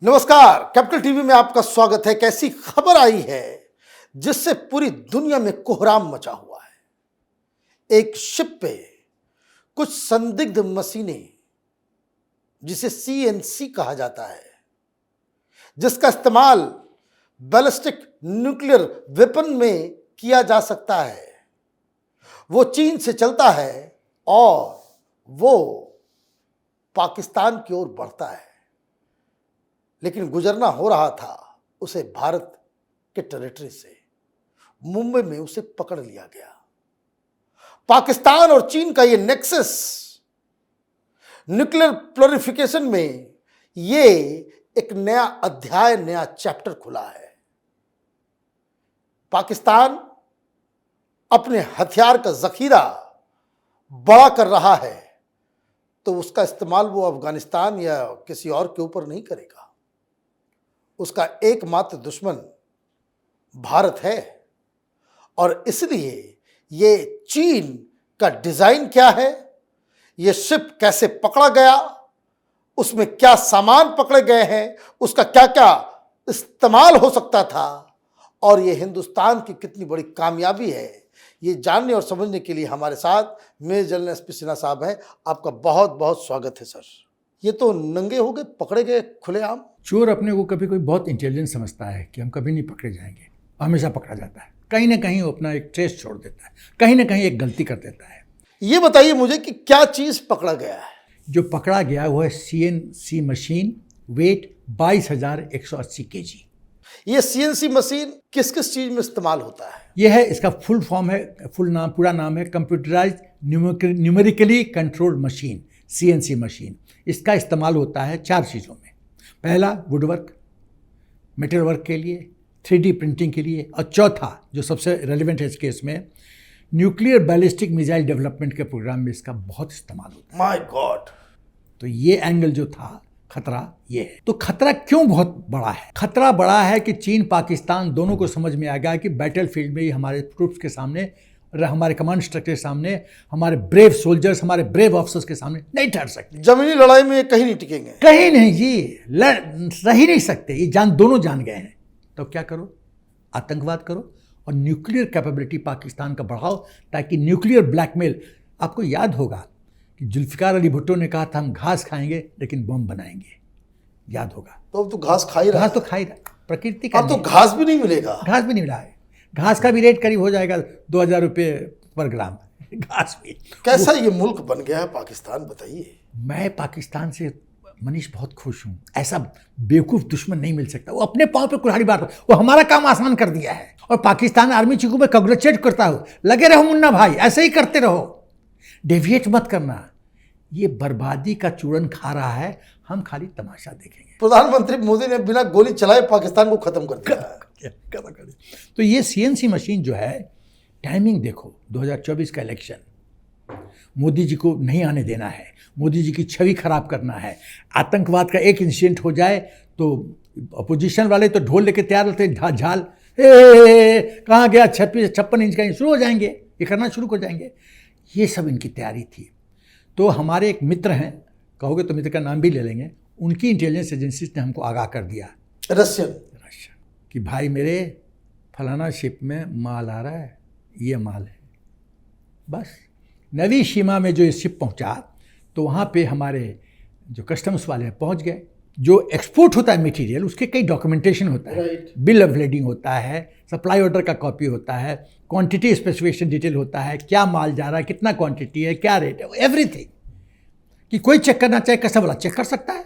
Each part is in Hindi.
नमस्कार, कैपिटल टीवी में आपका स्वागत है। एक ऐसी खबर आई है जिससे पूरी दुनिया में कोहराम मचा हुआ है। एक शिप पे कुछ संदिग्ध मशीनें, जिसे सीएनसी कहा जाता है, जिसका इस्तेमाल बैलिस्टिक न्यूक्लियर वेपन में किया जा सकता है, वो चीन से चलता है और वो पाकिस्तान की ओर बढ़ता है। लेकिन गुजरना हो रहा था उसे भारत के टेरिटरी से। मुंबई में उसे पकड़ लिया गया। पाकिस्तान और चीन का ये नेक्सस न्यूक्लियर प्लोरिफिकेशन में ये एक नया अध्याय, नया चैप्टर खुला है। पाकिस्तान अपने हथियार का जखीरा बड़ा कर रहा है तो उसका इस्तेमाल वो अफगानिस्तान या किसी और के ऊपर नहीं करेगा। उसका एकमात्र दुश्मन भारत है और इसलिए ये चीन का डिजाइन क्या है, ये शिप कैसे पकड़ा गया, उसमें क्या सामान पकड़े गए हैं, उसका क्या क्या इस्तेमाल हो सकता था और ये हिंदुस्तान की कितनी बड़ी कामयाबी है, ये जानने और समझने के लिए हमारे साथ मेजर जनरल एसपी सिन्हा साहब हैं। आपका बहुत बहुत स्वागत है सर। ये तो नंगे हो गए, पकड़े गए खुलेआम। चोर अपने को कभी कोई बहुत इंटेलिजेंट समझता है कि हम कभी नहीं पकड़े जाएंगे, हमेशा पकड़ा जाता है। कहीं ना कहीं वो अपना एक ट्रेस छोड़ देता है, कहीं ना कहीं एक गलती कर देता है। ये बताइए मुझे कि क्या चीज पकड़ा गया है? जो पकड़ा गया वो है सीएनसी मशीन, वेट 22,180 केजी। ये सीएनसी मशीन किस किस चीज में इस्तेमाल होता है? यह है, इसका फुल फॉर्म है, पूरा नाम है computerised numerically controlled machine, CNC machine. इसका इस्तेमाल होता है 4 चीज़ों में। पहला वुडवर्क, मेटल वर्क के लिए, 3D प्रिंटिंग के लिए, और चौथा जो सबसे रेलिवेंट है इस केस में, न्यूक्लियर बैलिस्टिक मिसाइल डेवलपमेंट के प्रोग्राम में इसका बहुत इस्तेमाल होता है। My God! तो ये एंगल जो था, खतरा ये है। तो खतरा क्यों बहुत बड़ा है? खतरा बड़ा है कि चीन पाकिस्तान दोनों को समझ में आ गया कि बैटल फील्ड में ही हमारे ट्रूप्स के सामने, हमारे कमांड स्ट्रक्चर के सामने, हमारे ब्रेव सोल्जर्स, हमारे ब्रेव ऑफिसर्स के सामने नहीं ठहर सकते। जमीनी लड़ाई में ये कहीं नहीं टिकेंगे। कहीं नहीं जी, रह ही नहीं सकते। ये दोनों जान गए हैं। तो क्या करो? आतंकवाद करो और न्यूक्लियर कैपेबिलिटी पाकिस्तान का बढ़ाओ, ताकि न्यूक्लियर ब्लैकमेल। आपको याद होगा कि जुल्फिकार अली भुट्टो ने कहा था हम घास खाएंगे लेकिन बम बनाएंगे, याद होगा। तो अब तो घास खा ही रहा है। घास तो खा ही रहा, प्रकृति का। अब तो घास भी नहीं मिलेगा। घास भी नहीं मिला है। घास का भी रेट करीब हो जाएगा 2,000 रुपये पर ग्राम। घास भी। कैसा ये मुल्क बन गया है पाकिस्तान, बताइए। मैं पाकिस्तान से मनीष बहुत खुश हूँ। ऐसा बेवकूफ़ दुश्मन नहीं मिल सकता। वो अपने पाँव पे कुल्हाड़ी बात, वो हमारा काम आसान कर दिया है। और पाकिस्तान आर्मी चीफ को मैं कंग्रेचुलेट करता हूँ। लगे रहो मुन्ना भाई, ऐसे ही करते रहो, डेविएट मत करना। ये बर्बादी का चूरन खा रहा है, हम खाली तमाशा देखेंगे। प्रधानमंत्री मोदी ने बिना गोली चलाए पाकिस्तान को खत्म कर दिया। तो ये सीएनसी मशीन जो है, टाइमिंग देखो, 2024 का इलेक्शन, मोदी जी को नहीं आने देना है, मोदी जी की छवि खराब करना है। आतंकवाद का एक इंसिडेंट हो जाए तो अपोजिशन वाले तो ढोल लेके तैयार होते हैं, झाल कहाँ गया, 56 इंच का, शुरू हो जाएंगे, ये करना शुरू हो जाएंगे। ये सब इनकी तैयारी थी। तो हमारे एक मित्र हैं, कहोगे तो मित्र का नाम भी ले लेंगे, उनकी इंटेलिजेंस एजेंसीज ने हमको आगाह कर दिया, रशियन, कि भाई मेरे फलाना शिप में माल आ रहा है, ये माल है। बस नवी सीमा में जो ये शिप पहुंचा तो वहाँ पे हमारे जो कस्टम्स वाले हैं पहुँच गए। जो एक्सपोर्ट होता है मटेरियल, उसके कई डॉक्यूमेंटेशन होता है, बिल ऑफ लेडिंग होता है, सप्लाई ऑर्डर का कॉपी होता है, क्वांटिटी स्पेसिफिकेशन डिटेल होता है, क्या माल जा रहा है, कितना क्वांटिटी है, क्या रेट है, एवरीथिंग। कि कोई चेक करना चाहे, कस्टमर वाला चेक कर सकता है।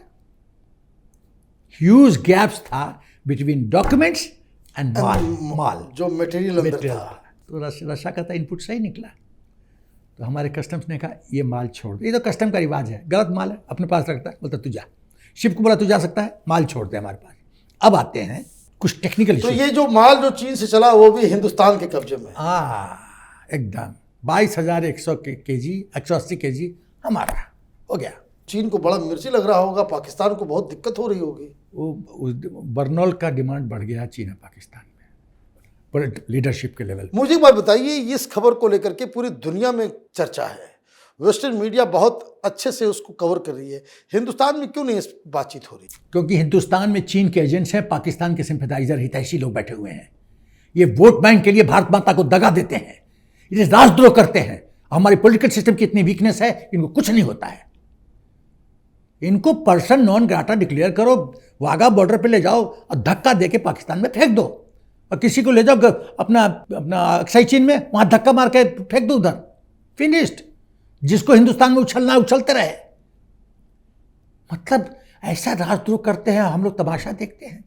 ह्यूज गैप्स था बिटवीन डॉक्यूमेंट्स एंड माल जो मटेरियल था। तो रशिया का था इनपुट सही निकला। तो हमारे कस्टम्स ने कहा ये माल छोड़ दो, ये तो कस्टम का रिवाज है, गलत माल है अपने पास रखता है, बोलता तू जा। शिप को बोला तू जा सकता है, माल छोड़ दे हमारे पास। अब आते हैं कुछ टेक्निकल। तो ये जो माल जो चीन से चला वो भी हिंदुस्तान के कब्जे में। एकदम 22,100 केजी, 180 केजी हमारा हो गया। चीन को बड़ा मिर्ची लग रहा होगा, पाकिस्तान को बहुत दिक्कत हो रही होगी। वो बर्नौल का डिमांड बढ़ गया चीन और पाकिस्तान में, पर लीडरशिप के लेवल। मुझे एक बात बताइए, इस खबर को लेकर के पूरी दुनिया में चर्चा है, वेस्टर्न मीडिया बहुत अच्छे से उसको कवर कर रही है, हिंदुस्तान में क्यों नहीं इस बातचीत हो रही? क्योंकि हिंदुस्तान में चीन के एजेंट्स हैं, पाकिस्तान के सिंपैथाइजर हितैषी लोग बैठे हुए हैं। ये वोट बैंक के लिए भारत माता को दगा देते हैं, ये राजद्रोह करते हैं। हमारी पॉलिटिकल सिस्टम की इतनी वीकनेस है, इनको कुछ नहीं होता है। इनको पर्सन नॉन ग्राटा डिक्लेयर करो, वाघा बॉर्डर पे ले जाओ और धक्का देके पाकिस्तान में फेंक दो, और किसी को ले जाओ अपना अक्साई चीन में, वहां धक्का मार के फेंक दो उधर, फिनिश्ड। जिसको हिंदुस्तान में उछलना है उछलते रहे। मतलब ऐसा राजद्रोह करते हैं, हम लोग तमाशा देखते हैं।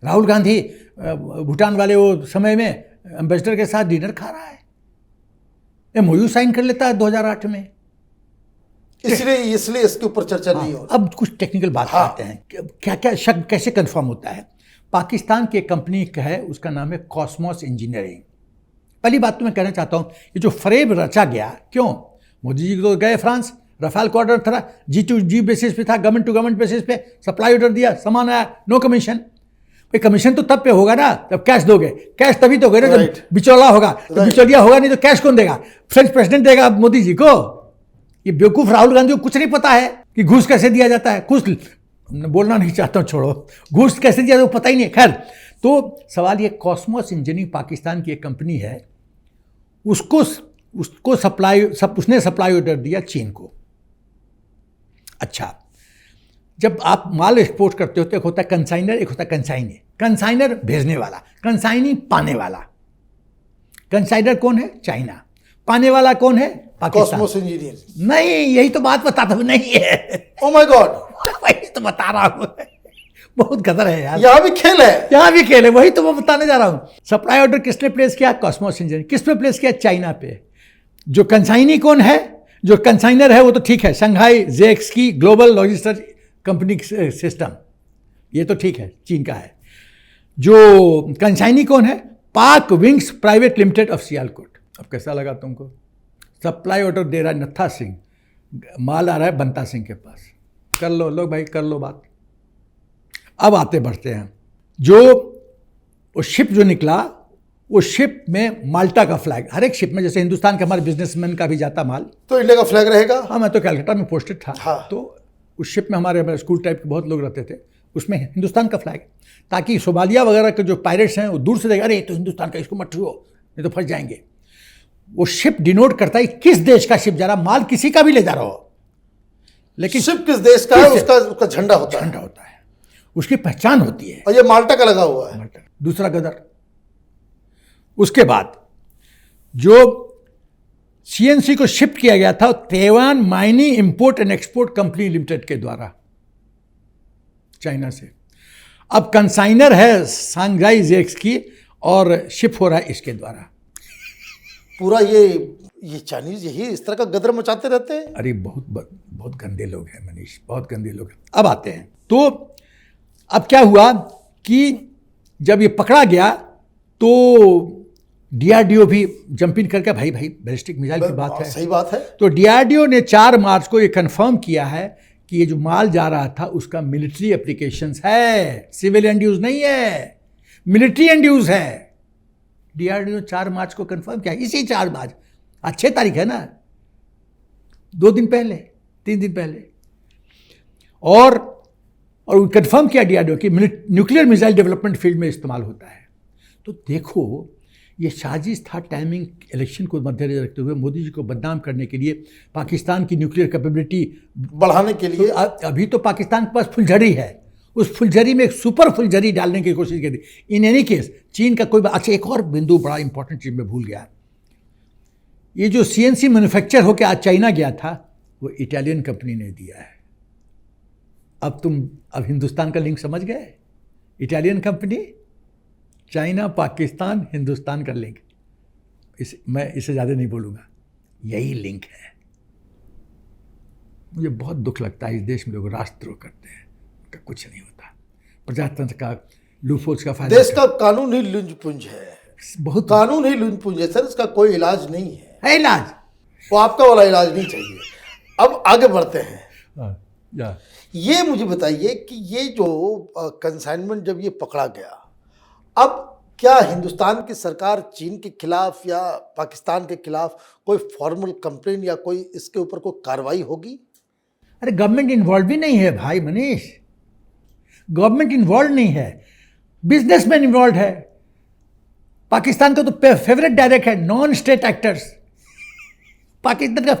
राहुल गांधी भूटान वाले वो समय में एम्बेसडर के साथ डिनर खा रहा है, MOU साइन कर लेता है 2008 में। इसलिए इसके ऊपर चर्चा नहीं हो रही। अब कुछ टेक्निकल बात करते हैं, क्या क्या शक कैसे कंफर्म होता है। पाकिस्तान की एक कंपनी का है, उसका नाम है कॉस्मोस इंजीनियरिंग। पहली बात तो मैं कहना चाहता हूँ, ये जो फ्रेब रचा गया, क्यों मोदी जी तो गए फ्रांस, रफाल का ऑर्डर था, G2G बेसिस पे था, गवर्नमेंट टू गवर्नमेंट बेसिस पे सप्लाई ऑर्डर दिया, सामान आया, नो कमीशन। भाई कमीशन तो तब पे होगा ना जब कैश दोगे, कैश तभी दोगे ना जब बिचौला होगा, तो बिचौलिया होगा नहीं तो कैश कौन देगा? फ्रेंच प्रेसिडेंट देगा मोदी जी को। ये बेवकूफ राहुल गांधी को कुछ नहीं पता है कि घूस कैसे दिया जाता है। घूस बोलना नहीं चाहता हूँ, छोड़ो, घूस कैसे दिया जाता है वो पता ही नहीं। खैर, तो सवाल ये, कॉस्मोस इंजीनियरिंग पाकिस्तान की एक कंपनी है, उसको उसने सप्लाई ऑर्डर दिया चीन को। अच्छा, जब आप माल एक्सपोर्ट करते हो तो एक होता है कंसाइनर, एक होता है कंसाइनी। कंसाइनर भेजने वाला, कंसाइनी पाने वाला। कंसाइनर कौन है? चाइना। पाने वाला कौन है? पाकिस्तान। कॉस्मोस इंजीनियर नहीं, यही तो बात बताता हूं, नहीं है। ओ माय गॉड, वही तो बता रहा हूं, बहुत गदर है यार। यहां भी खेल है, यहां भी खेल है, वही तो मैं बताने जा रहा हूं। सप्लाई ऑर्डर किसने प्लेस किया? Cosmos engineering. किस पे प्लेस किया? चाइना पे। जो कंसाइनी कौन है? जो कंसाइनर है वो तो ठीक है, शंघाई जेक्स की ग्लोबल लॉजिस्टिक्स कंपनी सिस्टम, ये तो ठीक है, चीन का है। जो कंसाइनी कौन है? पाक wings private limited of Sialkot. अब कैसा लगा तुमको? सप्लाई ऑर्डर दे रहा है नत्था सिंह, माल आ रहा है बंता सिंह के पास। कर लो भाई, कर लो बात। अब आते बढ़ते हैं, जो वो शिप जो निकला, वो शिप में माल्टा का फ्लैग, हर एक शिप में, जैसे हिंदुस्तान के हमारे बिजनेसमैन का भी जाता माल, तो इंडिया का फ्लैग रहेगा। हाँ, मैं तो कलकत्ता में पोस्टेड था। हाँ। तो उस शिप में हमारे स्कूल टाइप के बहुत लोग रहते थे, उसमें हिंदुस्तान का फ्लैग, ताकि सोमालिया वगैरह के जो पायरेट्स हैं वो दूर से देखें, अरे तो हिंदुस्तान का, इसको मत छुओ नहीं तो फंस जाएंगे। वो शिप डिनोट करता है किस देश का शिप जा रहा, माल किसी का भी ले जा रहा हो, लेकिन शिप किस देश का है उसका झंडा होता है, झंडा होता है, उसकी पहचान होती है। और ये माल्टा का लगा हुआ है। दूसरा गदर, उसके बाद जो CNC को शिफ्ट किया गया था Taiwan mining import and export company limited के द्वारा चाइना से। अब कंसाइनर है सांघाई जेक्स की और शिप हो रहा है इसके द्वारा। पूरा ये चाइनीज यही इस तरह का गदर मचाते रहते हैं। अरे बहुत गंदे लोग हैं मनीष, बहुत गंदे लोग हैं। अब आते हैं, तो अब क्या हुआ कि जब ये पकड़ा गया तो DRDO भी जंप इन करके, भाई बैलिस्टिक मिसाइल की बात है, सही बात है। तो DRDO ने 4 मार्च को ये कंफर्म किया है कि ये जो माल जा रहा था उसका मिलिट्री एप्लीकेशंस है, सिविल एंड यूज नहीं है, मिलिट्री एंड यूज है। DRDO 4 मार्च को कंफर्म किया, इसी 4 मार्च, आज 6 तारीख है ना, 2 दिन पहले, 3 दिन पहले, और कंफर्म किया DRDO कि न्यूक्लियर मिसाइल डेवलपमेंट फील्ड में इस्तेमाल होता है। तो देखो, ये साजिश था, टाइमिंग इलेक्शन को मद्देनजर रखते हुए मोदी जी को बदनाम करने के लिए, पाकिस्तान की न्यूक्लियर कैपेबिलिटी बढ़ाने के लिए। तो अभी तो पाकिस्तान के पास फुलझड़ी है, उस फुलझड़ी में एक सुपर फुलझड़ी डालने की कोशिश की थी। इन एनी केस चीन का कोई, अच्छा एक और बिंदु बड़ा इंपॉर्टेंट चीज में भूल गया, ये जो CNC मैन्युफैक्चर होकर आज चाइना गया था वो इटालियन कंपनी ने दिया है। अब हिंदुस्तान का लिंक समझ गए? Italian company, China, Pakistan, Hindustan का लिंक। मैं इससे ज़्यादा नहीं बोलूँगा, यही लिंक है। मुझे बहुत दुख लगता है, इस देश में लोग राष्ट्रद्रोह करते हैं, उनका कुछ नहीं होता। प्रजातंत्र का, लूफोज का फायदा, देश का कानून ही लुंजपुंज है, बहुत कानून ही लुंजपुंज है सर, इसका कोई इलाज नहीं है। इलाज, वो आपका वाला इलाज नहीं चाहिए। अब आगे बढ़ते हैं। ये मुझे बताइए कि ये जो कंसाइनमेंट जब ये पकड़ा गया, अब क्या हिंदुस्तान की सरकार चीन के खिलाफ या पाकिस्तान के खिलाफ कोई फॉर्मल कंप्लेन या कोई इसके ऊपर कोई कार्रवाई होगी? अरे गवर्नमेंट इन्वॉल्व भी नहीं है भाई मनीष, गवर्नमेंट इन्वॉल्व नहीं है, बिजनेसमैन इन्वॉल्व है। पाकिस्तान का तो फेवरेट डायलॉग है नॉन स्टेट एक्टर्स, पाकिस्तान का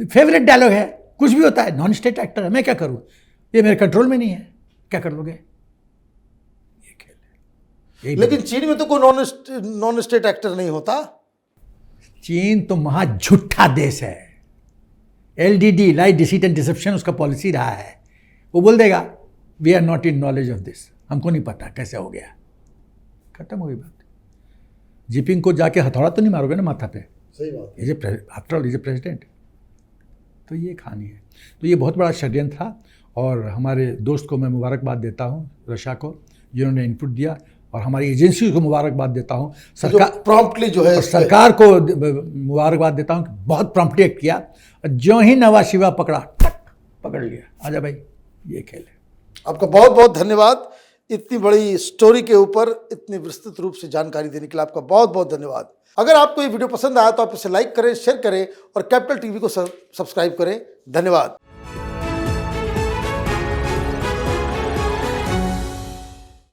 फेवरेट डायलॉग है, कुछ भी होता है नॉन स्टेट एक्टर है, मैं क्या करूं, ये मेरे कंट्रोल में नहीं है, क्या कर लोगे, ये खेल है। लेकिन चीन में तो कोई नॉन स्टेट एक्टर नहीं होता। चीन तो महा झूठा देश है, LDD lie deceit and deception उसका पॉलिसी रहा है। वो बोल देगा we are not in knowledge of this, हमको नहीं पता कैसे हो गया, खत्म हो गई बात। जिपिंग को जाके हथौड़ा तो नहीं मारोगे ना माथा पे, सही बात है। After all is a president. तो ये कहानी है। तो ये बहुत बड़ा षड्यंत्र था और हमारे दोस्त को मैं मुबारकबाद देता हूँ रशिया को, जिन्होंने इनपुट दिया, और हमारी एजेंसी को मुबारकबाद देता हूँ, सरकार प्रॉम्प्टली जो है सरकार को मुबारकबाद देता हूँ कि बहुत प्रॉम्प्टली एक्ट किया। जो ही नवा शिवा पकड़ा पकड़ लिया, आजा भाई ये खेल है। आपका बहुत बहुत धन्यवाद, इतनी बड़ी स्टोरी के ऊपर इतनी विस्तृत रूप से जानकारी देने के लिए आपका बहुत बहुत धन्यवाद। अगर आपको ये वीडियो पसंद आया तो आप इसे लाइक करें, शेयर करें और कैपिटल टीवी को सब्सक्राइब करें। धन्यवाद।